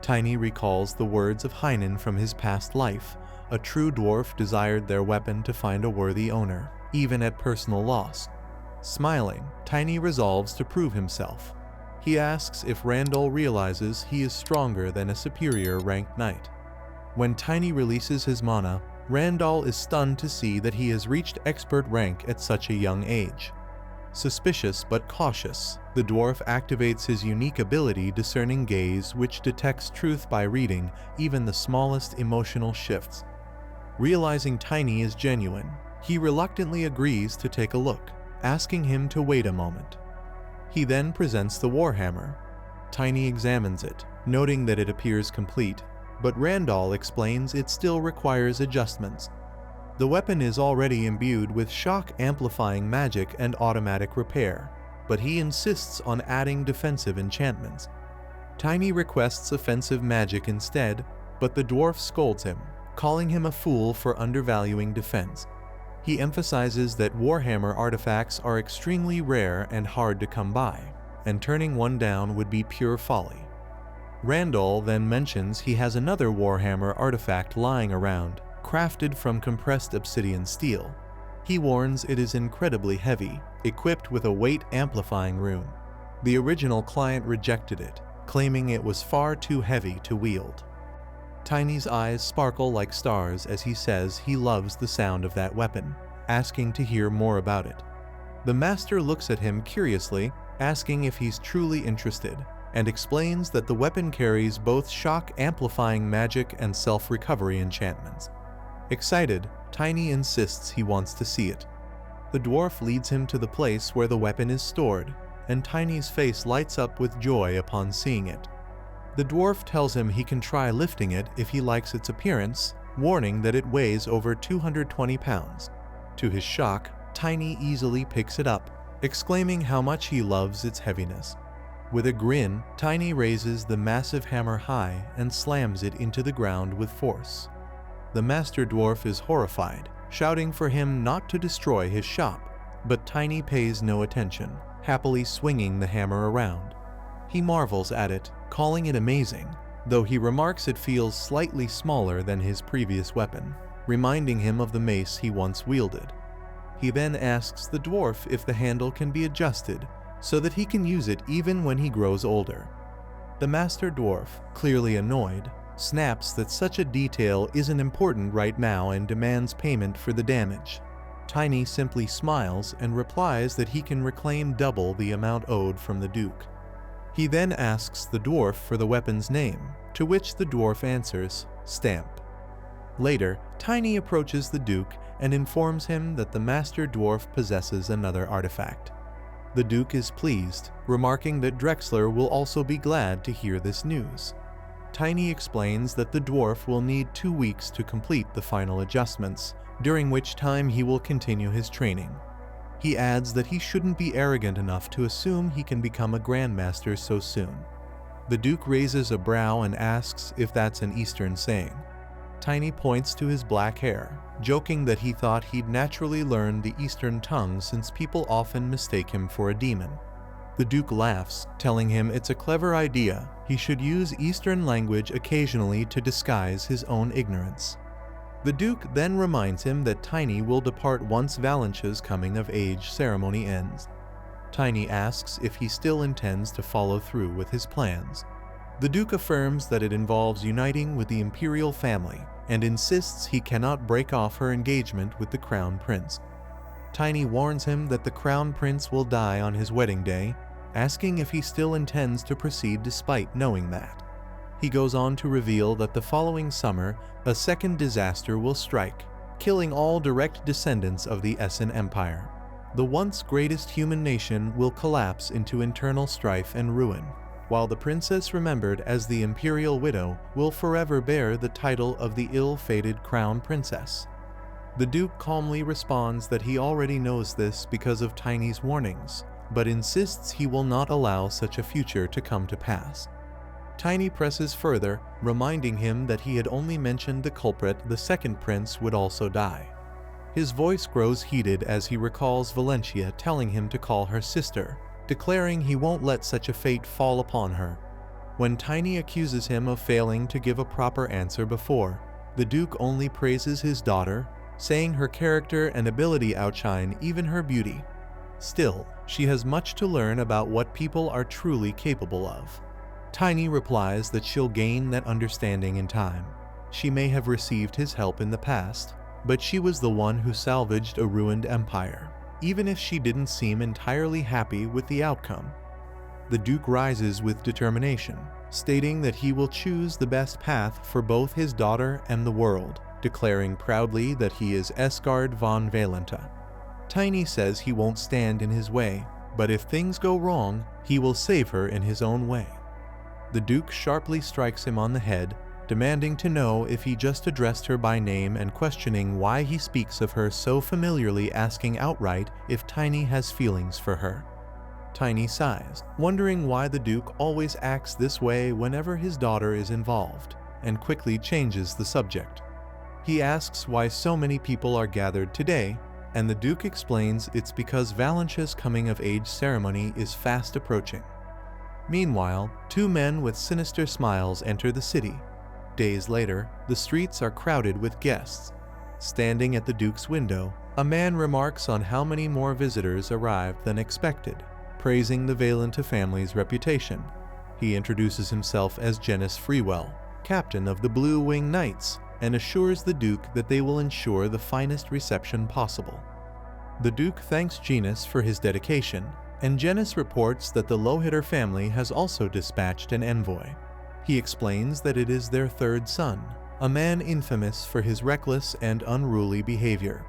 Tiny recalls the words of Heinen from his past life. A true dwarf desired their weapon to find a worthy owner, even at personal loss. Smiling, Tiny resolves to prove himself. He asks if Randall realizes he is stronger than a superior ranked knight. When Tiny releases his mana, Randall is stunned to see that he has reached expert rank at such a young age. Suspicious but cautious, the dwarf activates his unique ability Discerning Gaze, which detects truth by reading even the smallest emotional shifts. Realizing Tiny is genuine, he reluctantly agrees to take a look, asking him to wait a moment. He then presents the Warhammer. Tiny examines it, noting that it appears complete, but Randall explains it still requires adjustments. The weapon is already imbued with shock-amplifying magic and automatic repair, but he insists on adding defensive enchantments. Tiny requests offensive magic instead, but the dwarf scolds him, calling him a fool for undervaluing defense. He emphasizes that Warhammer artifacts are extremely rare and hard to come by, and turning one down would be pure folly. Randall then mentions he has another Warhammer artifact lying around, crafted from compressed obsidian steel. He warns it is incredibly heavy, equipped with a weight-amplifying rune. The original client rejected it, claiming it was far too heavy to wield. Tiny's eyes sparkle like stars as he says he loves the sound of that weapon, asking to hear more about it. The master looks at him curiously, asking if he's truly interested, and explains that the weapon carries both shock-amplifying magic and self-recovery enchantments. Excited, Tiny insists he wants to see it. The dwarf leads him to the place where the weapon is stored, and Tiny's face lights up with joy upon seeing it. The dwarf tells him he can try lifting it if he likes its appearance, warning that it weighs over 220 pounds. To his shock, Tiny easily picks it up, exclaiming how much he loves its heaviness. With a grin, Tiny raises the massive hammer high and slams it into the ground with force. The master dwarf is horrified, shouting for him not to destroy his shop, but Tiny pays no attention, happily swinging the hammer around. He marvels at it, calling it amazing, though he remarks it feels slightly smaller than his previous weapon, reminding him of the mace he once wielded. He then asks the dwarf if the handle can be adjusted so that he can use it even when he grows older. The master dwarf, clearly annoyed, snaps that such a detail isn't important right now and demands payment for the damage. Tiny simply smiles and replies that he can reclaim double the amount owed from the Duke. He then asks the dwarf for the weapon's name, to which the dwarf answers, Stamp. Later, Tiny approaches the Duke and informs him that the master dwarf possesses another artifact. The Duke is pleased, remarking that Drexler will also be glad to hear this news. Tiny explains that the dwarf will need 2 weeks to complete the final adjustments, during which time he will continue his training. He adds that he shouldn't be arrogant enough to assume he can become a grandmaster so soon. The Duke raises a brow and asks if that's an Eastern saying. Tiny points to his black hair, joking that he thought he'd naturally learn the Eastern tongue since people often mistake him for a demon. The Duke laughs, telling him it's a clever idea. He should use Eastern language occasionally to disguise his own ignorance. The Duke then reminds him that Tiny will depart once Valanche's coming-of-age ceremony ends. Tiny asks if he still intends to follow through with his plans. The Duke affirms that it involves uniting with the imperial family and insists he cannot break off her engagement with the Crown Prince. Tiny warns him that the Crown Prince will die on his wedding day, asking if he still intends to proceed despite knowing that. He goes on to reveal that the following summer, a second disaster will strike, killing all direct descendants of the Essen Empire. The once greatest human nation will collapse into internal strife and ruin, while the princess remembered as the imperial widow will forever bear the title of the ill-fated crown princess. The Duke calmly responds that he already knows this because of Tiny's warnings, but insists he will not allow such a future to come to pass. Tiny presses further, reminding him that he had only mentioned the culprit, the second prince, would also die. His voice grows heated as he recalls Valentia telling him to call her sister, declaring he won't let such a fate fall upon her. When Tiny accuses him of failing to give a proper answer before, the Duke only praises his daughter, saying her character and ability outshine even her beauty. Still, she has much to learn about what people are truly capable of. Tiny replies that she'll gain that understanding in time. She may have received his help in the past, but she was the one who salvaged a ruined empire, even if she didn't seem entirely happy with the outcome. The Duke rises with determination, stating that he will choose the best path for both his daughter and the world, declaring proudly that he is Esgard von Valenta. Tiny says he won't stand in his way, but if things go wrong, he will save her in his own way. The Duke sharply strikes him on the head, demanding to know if he just addressed her by name and questioning why he speaks of her so familiarly, asking outright if Tiny has feelings for her. Tiny sighs, wondering why the Duke always acts this way whenever his daughter is involved, and quickly changes the subject. He asks why so many people are gathered today, and the Duke explains it's because Valentia's coming-of-age ceremony is fast approaching. Meanwhile, two men with sinister smiles enter the city. Days later, the streets are crowded with guests. Standing at the Duke's window, a man remarks on how many more visitors arrived than expected, praising the Valenta family's reputation. He introduces himself as Genus Freewell, captain of the Blue Wing Knights, and assures the Duke that they will ensure the finest reception possible. The Duke thanks Genus for his dedication, and Genus reports that the Lohiter family has also dispatched an envoy. He explains that it is their third son, a man infamous for his reckless and unruly behavior.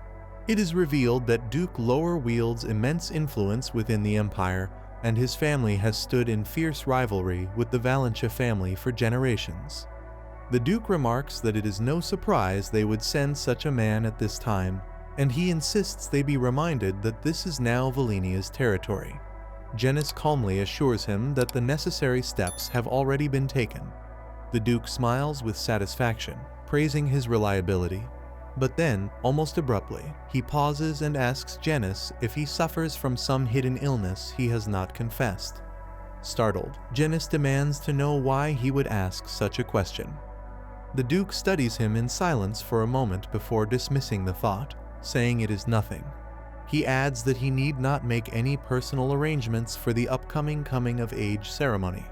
It is revealed that Duke Lower wields immense influence within the empire, and his family has stood in fierce rivalry with the Valentia family for generations. The Duke remarks that it is no surprise they would send such a man at this time, and he insists they be reminded that this is now Valenia's territory. Genus calmly assures him that the necessary steps have already been taken. The Duke smiles with satisfaction, praising his reliability. But then, almost abruptly, he pauses and asks Genus if he suffers from some hidden illness he has not confessed. Startled, Genus demands to know why he would ask such a question. The Duke studies him in silence for a moment before dismissing the thought, saying it is nothing. He adds that he need not make any personal arrangements for the upcoming coming-of-age ceremony.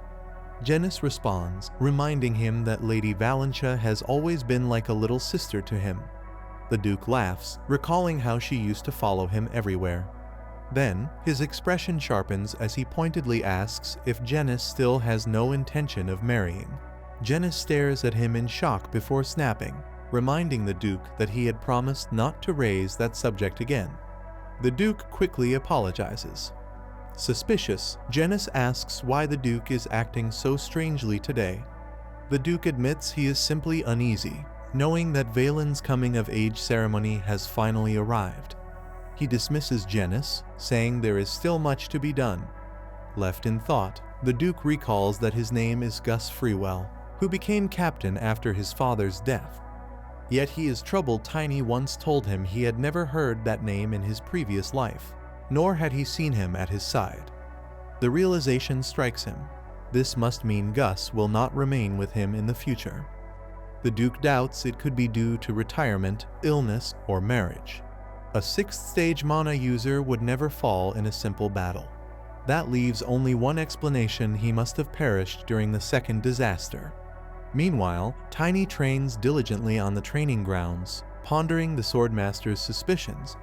Genus responds, reminding him that Lady Valentia has always been like a little sister to him. The Duke laughs, recalling how she used to follow him everywhere. Then, his expression sharpens as he pointedly asks if Genus still has no intention of marrying. Genus stares at him in shock before snapping, reminding the Duke that he had promised not to raise that subject again. The Duke quickly apologizes. Suspicious, Genus asks why the Duke is acting so strangely today. The Duke admits he is simply uneasy, knowing that Valen's coming-of-age ceremony has finally arrived. He dismisses Genus, saying there is still much to be done. Left in thought, the Duke recalls that his name is Gus Freewell, who became captain after his father's death. Yet he is troubled. Tiny once told him he had never heard that name in his previous life, nor had he seen him at his side. The realization strikes him. This must mean Gus will not remain with him in the future. The Duke doubts it could be due to retirement, illness, or marriage. A sixth-stage mana user would never fall in a simple battle. That leaves only one explanation: he must have perished during the second disaster. Meanwhile, Tiny trains diligently on the training grounds, pondering the Swordmaster's suspicions.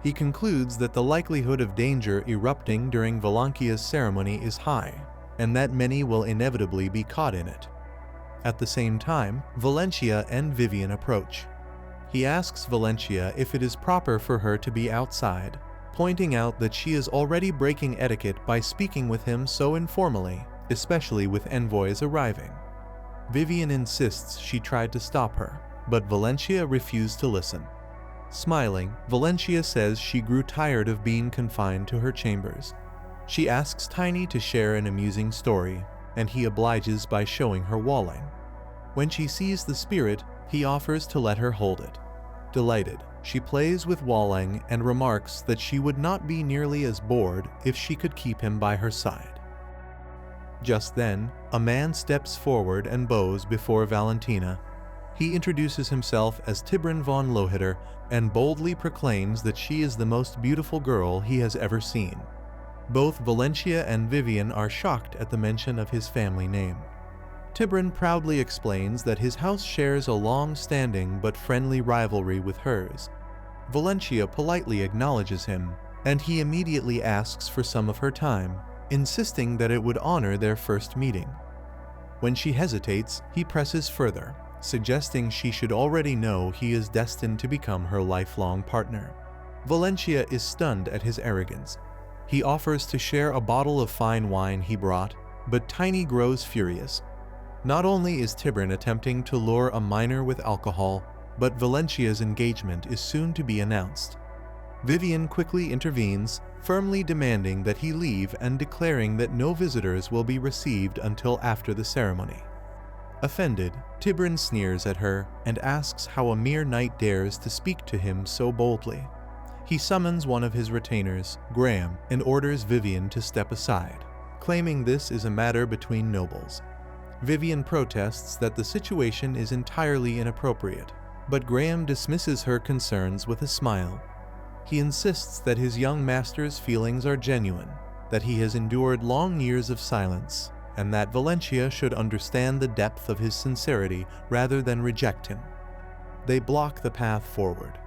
He concludes that the likelihood of danger erupting during Valankia's ceremony is high, and that many will inevitably be caught in it. At the same time, Valentia and Vivian approach. He asks Valentia if it is proper for her to be outside, pointing out that she is already breaking etiquette by speaking with him so informally, especially with envoys arriving. Vivian insists she tried to stop her, but Valentia refused to listen. Smiling, Valentia says she grew tired of being confined to her chambers. She asks Tiny to share an amusing story, and he obliges by showing her walling. When she sees the spirit, he offers to let her hold it. Delighted, she plays with Walling and remarks that she would not be nearly as bored if she could keep him by her side. Just then, a man steps forward and bows before Valentina. He introduces himself as Tibrin von Lohiter and boldly proclaims that she is the most beautiful girl he has ever seen. Both Valentia and Vivian are shocked at the mention of his family name. Tiburon proudly explains that his house shares a long-standing but friendly rivalry with hers. Valentia politely acknowledges him, and he immediately asks for some of her time, insisting that it would honor their first meeting. When she hesitates, he presses further, suggesting she should already know he is destined to become her lifelong partner. Valentia is stunned at his arrogance. He offers to share a bottle of fine wine he brought, but Tiny grows furious. Not only is Tiburon attempting to lure a minor with alcohol, but Valentia's engagement is soon to be announced. Vivian quickly intervenes, firmly demanding that he leave and declaring that no visitors will be received until after the ceremony. Offended, Tiburon sneers at her and asks how a mere knight dares to speak to him so boldly. He summons one of his retainers, Graham, and orders Vivian to step aside, claiming this is a matter between nobles. Vivian protests that the situation is entirely inappropriate, but Graham dismisses her concerns with a smile. He insists that his young master's feelings are genuine, that he has endured long years of silence, and that Valentia should understand the depth of his sincerity rather than reject him. They block the path forward.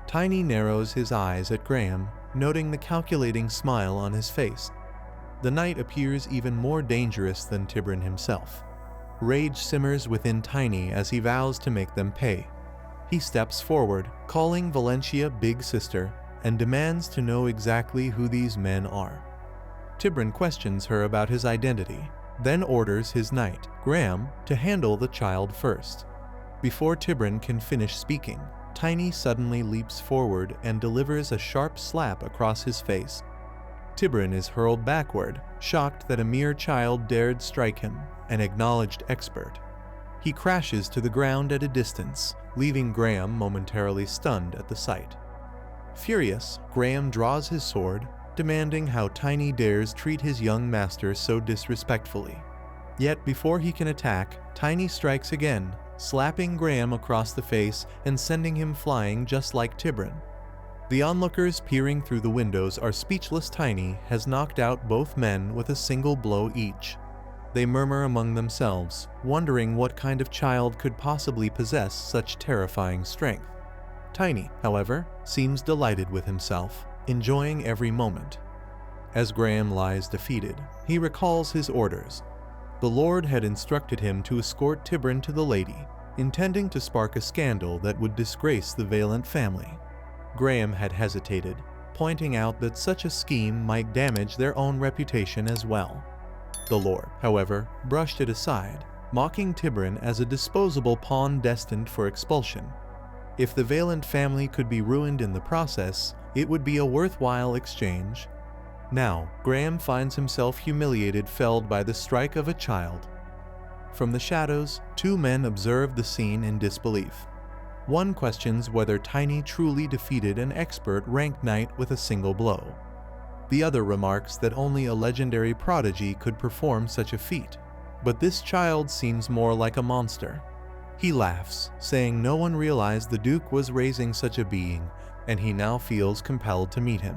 Tiny narrows his eyes at Graham, noting the calculating smile on his face. The knight appears even more dangerous than Tiburon himself. Rage simmers within Tiny as he vows to make them pay. He steps forward, calling Valentia Big Sister, and demands to know exactly who these men are. Tiburon questions her about his identity, then orders his knight, Graham, to handle the child first. Before Tiburon can finish speaking, Tiny suddenly leaps forward and delivers a sharp slap across his face. Tiburon is hurled backward, shocked that a mere child dared strike him, an acknowledged expert. He crashes to the ground at a distance, leaving Graham momentarily stunned at the sight. Furious, Graham draws his sword, demanding how Tiny dares treat his young master so disrespectfully. Yet before he can attack, Tiny strikes again, slapping Graham across the face and sending him flying just like Tiburon. The onlookers peering through the windows are speechless. Tiny has knocked out both men with a single blow each. They murmur among themselves, wondering what kind of child could possibly possess such terrifying strength. Tiny, however, seems delighted with himself, enjoying every moment. As Graham lies defeated, he recalls his orders. The Lord had instructed him to escort Tiburon to the lady, intending to spark a scandal that would disgrace the Valent family. Graham had hesitated, pointing out that such a scheme might damage their own reputation as well. The Lord, however, brushed it aside, mocking Tiburon as a disposable pawn destined for expulsion. If the Valent family could be ruined in the process, it would be a worthwhile exchange. Now, Graham finds himself humiliated, felled by the strike of a child. From the shadows, two men observe the scene in disbelief. One questions whether Tiny truly defeated an expert ranked knight with a single blow. The other remarks that only a legendary prodigy could perform such a feat. But this child seems more like a monster. He laughs, saying no one realized the Duke was raising such a being, and he now feels compelled to meet him.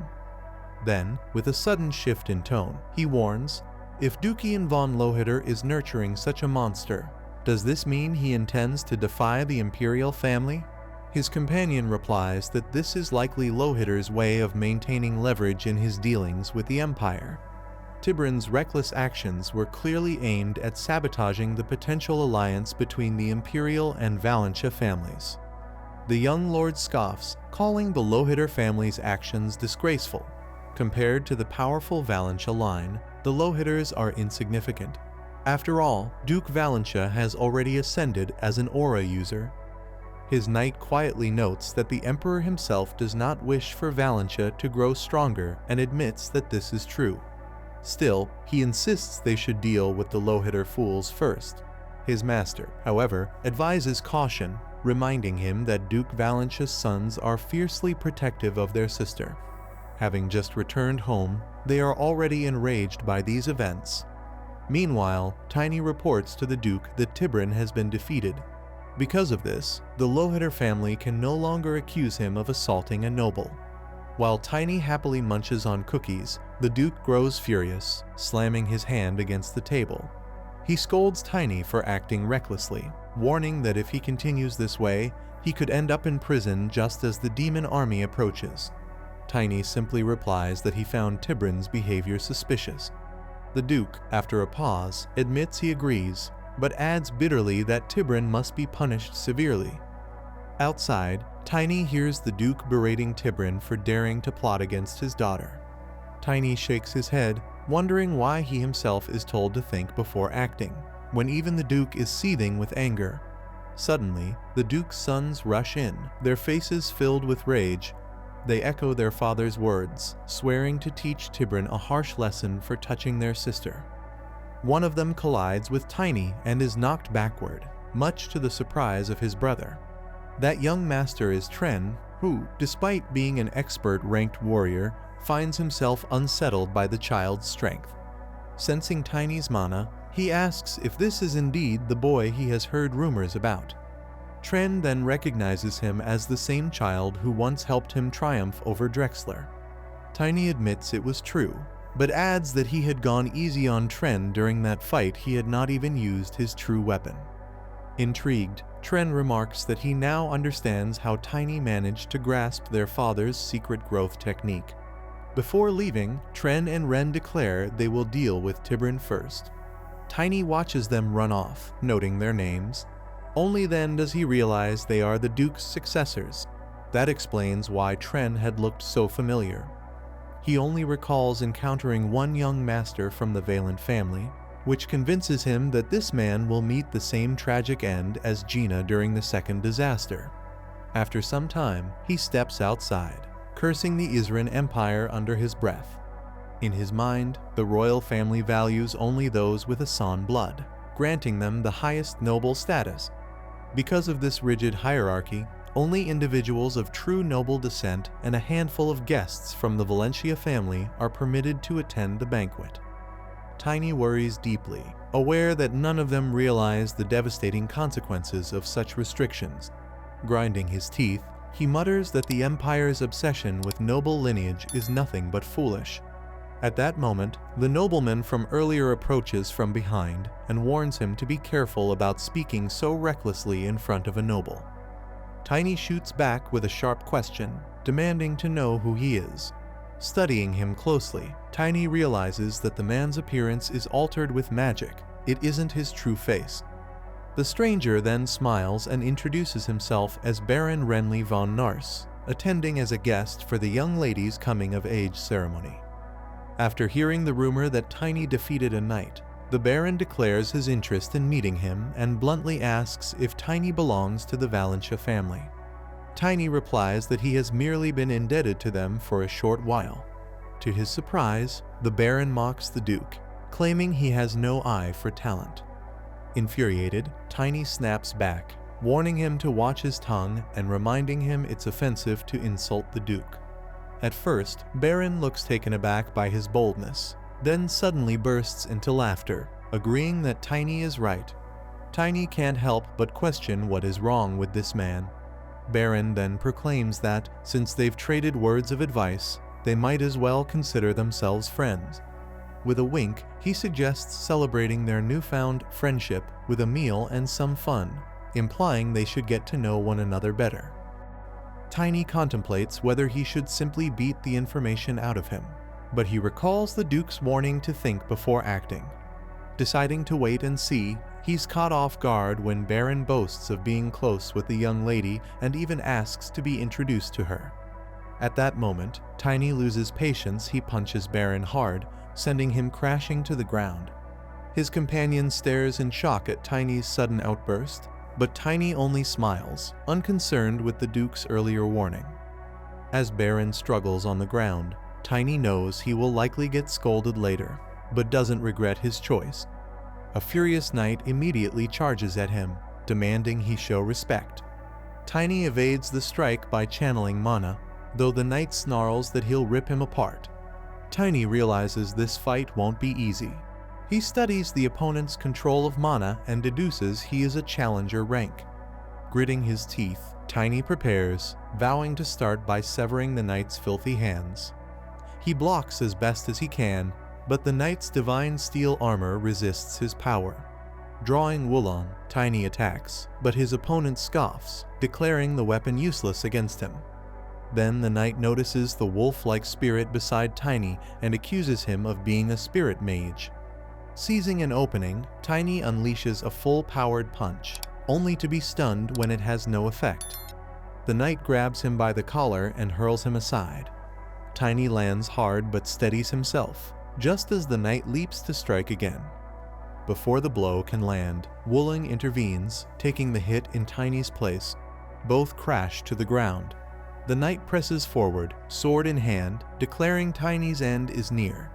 Then, with a sudden shift in tone, he warns, if Dukian von Lohiter is nurturing such a monster, does this mean he intends to defy the imperial family? His companion replies that this is likely Lohiter's way of maintaining leverage in his dealings with the Empire. Tiburon's reckless actions were clearly aimed at sabotaging the potential alliance between the Imperial and Valentia families. The young lord scoffs, calling the Lohiter family's actions disgraceful. Compared to the powerful Valentia line, the Lohiters are insignificant. After all, Duke Valentia has already ascended as an aura user. His knight quietly notes that the Emperor himself does not wish for Valentia to grow stronger and admits that this is true. Still, he insists they should deal with the Lohiter fools first. His master, however, advises caution, reminding him that Duke Valentia's sons are fiercely protective of their sister. Having just returned home, they are already enraged by these events. Meanwhile, Tiny reports to the Duke that Tiburon has been defeated. Because of this, the Lohiter family can no longer accuse him of assaulting a noble. While Tiny happily munches on cookies, the Duke grows furious, slamming his hand against the table. He scolds Tiny for acting recklessly, warning that if he continues this way, he could end up in prison just as the demon army approaches. Tiny simply replies that he found Tiburon's behavior suspicious. The Duke, after a pause, admits he agrees, but adds bitterly that Tiburon must be punished severely. Outside, Tiny hears the Duke berating Tiburon for daring to plot against his daughter. Tiny shakes his head, wondering why he himself is told to think before acting, when even the Duke is seething with anger. Suddenly, the Duke's sons rush in, their faces filled with rage. They echo their father's words, swearing to teach Tiburon a harsh lesson for touching their sister. One of them collides with Tiny and is knocked backward, much to the surprise of his brother. That young master is Tren, who, despite being an expert ranked warrior, finds himself unsettled by the child's strength. Sensing Tiny's mana, he asks if this is indeed the boy he has heard rumors about. Tren then recognizes him as the same child who once helped him triumph over Drexler. Tiny admits it was true, but adds that he had gone easy on Tren during that fight. He had not even used his true weapon. Intrigued, Tren remarks that he now understands how Tiny managed to grasp their father's secret growth technique. Before leaving, Tren and Ren declare they will deal with Tiburon first. Tiny watches them run off, noting their names. Only then does he realize they are the Duke's successors. That explains why Tren had looked so familiar. He only recalls encountering one young master from the Valent family, which convinces him that this man will meet the same tragic end as Gina during the second disaster. After some time, he steps outside, cursing the Isran Empire under his breath. In his mind, the royal family values only those with Asan blood, granting them the highest noble status. Because of this rigid hierarchy, only individuals of true noble descent and a handful of guests from the Valencia family are permitted to attend the banquet. Tiny worries deeply, aware that none of them realize the devastating consequences of such restrictions. Grinding his teeth, he mutters that the Empire's obsession with noble lineage is nothing but foolish. At that moment, the nobleman from earlier approaches from behind and warns him to be careful about speaking so recklessly in front of a noble. Tiny shoots back with a sharp question, demanding to know who he is. Studying him closely, Tiny realizes that the man's appearance is altered with magic. It isn't his true face. The stranger then smiles and introduces himself as Baron Renly von Nars, attending as a guest for the young lady's coming-of-age ceremony. After hearing the rumor that Tiny defeated a knight, the Baron declares his interest in meeting him and bluntly asks if Tiny belongs to the Valencia family. Tiny replies that he has merely been indebted to them for a short while. To his surprise, the Baron mocks the Duke, claiming he has no eye for talent. Infuriated, Tiny snaps back, warning him to watch his tongue and reminding him it's offensive to insult the Duke. At first, Baron looks taken aback by his boldness, then suddenly bursts into laughter, agreeing that Tiny is right. Tiny can't help but question what is wrong with this man. Baron then proclaims that, since they've traded words of advice, they might as well consider themselves friends. With a wink, he suggests celebrating their newfound friendship with a meal and some fun, implying they should get to know one another better. Tiny contemplates whether he should simply beat the information out of him, but he recalls the Duke's warning to think before acting. Deciding to wait and see, he's caught off guard when Baron boasts of being close with the young lady and even asks to be introduced to her. At that moment, Tiny loses patience. He punches Baron hard, sending him crashing to the ground. His companion stares in shock at Tiny's sudden outburst, but Tiny only smiles, unconcerned with the Duke's earlier warning. As Baron struggles on the ground, Tiny knows he will likely get scolded later, but doesn't regret his choice. A furious knight immediately charges at him, demanding he show respect. Tiny evades the strike by channeling mana, though the knight snarls that he'll rip him apart. Tiny realizes this fight won't be easy. He studies the opponent's control of mana and deduces he is a challenger rank. Gritting his teeth, Tiny prepares, vowing to start by severing the knight's filthy hands. He blocks as best as he can, but the knight's divine steel armor resists his power. Drawing Wulong, Tiny attacks, but his opponent scoffs, declaring the weapon useless against him. Then the knight notices the wolf-like spirit beside Tiny and accuses him of being a spirit mage. Seizing an opening, Tiny unleashes a full-powered punch, only to be stunned when it has no effect. The knight grabs him by the collar and hurls him aside. Tiny lands hard but steadies himself, just as the knight leaps to strike again. Before the blow can land, Wulong intervenes, taking the hit in Tiny's place. Both crash to the ground. The knight presses forward, sword in hand, declaring Tiny's end is near.